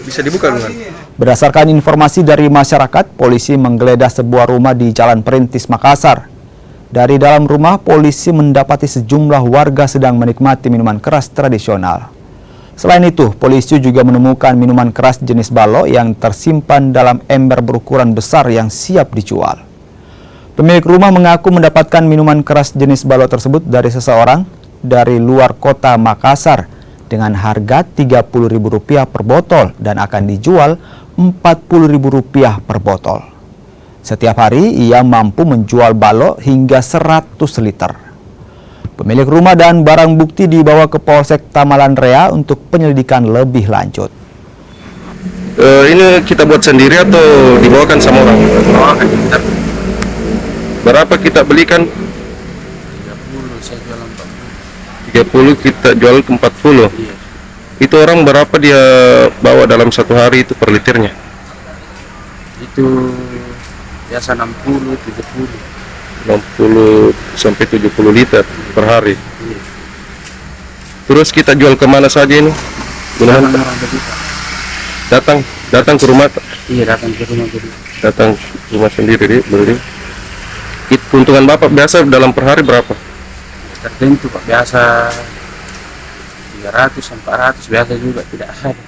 Bisa dibuka dengan. Berdasarkan informasi dari masyarakat, polisi menggeledah sebuah rumah di Jalan Perintis, Makassar. Dari dalam rumah, polisi mendapati sejumlah warga sedang menikmati minuman keras tradisional. Selain itu, polisi juga menemukan minuman keras jenis balok yang tersimpan dalam ember berukuran besar yang siap dijual. Pemilik rumah mengaku mendapatkan minuman keras jenis balok tersebut dari seseorang dari luar kota Makassar dengan harga Rp30.000 per botol dan akan dijual Rp40.000 per botol. Setiap hari ia mampu menjual balok hingga 100 liter. Pemilik rumah dan barang bukti dibawa ke Polsek Tamalan Rea untuk penyelidikan lebih lanjut. Ini kita buat sendiri atau dibawakan sama orang? Bawakan kita. Berapa kita belikan? 30, saya jual 30, kita jual ke 40. Iya. Itu orang berapa dia bawa dalam satu hari itu per liternya? Itu biasa 60, 70. 60 sampai 70 liter per hari. Iya. Terus kita jual kemana saja ini? Orang berjuta. Datang ke rumah. Iya, datang ke rumah beli. Datang ke rumah sendiri beli. Keuntungan Bapak biasa dalam per hari berapa? Tertentu Pak, biasa 300 sampai 400, biasa juga tidak ada.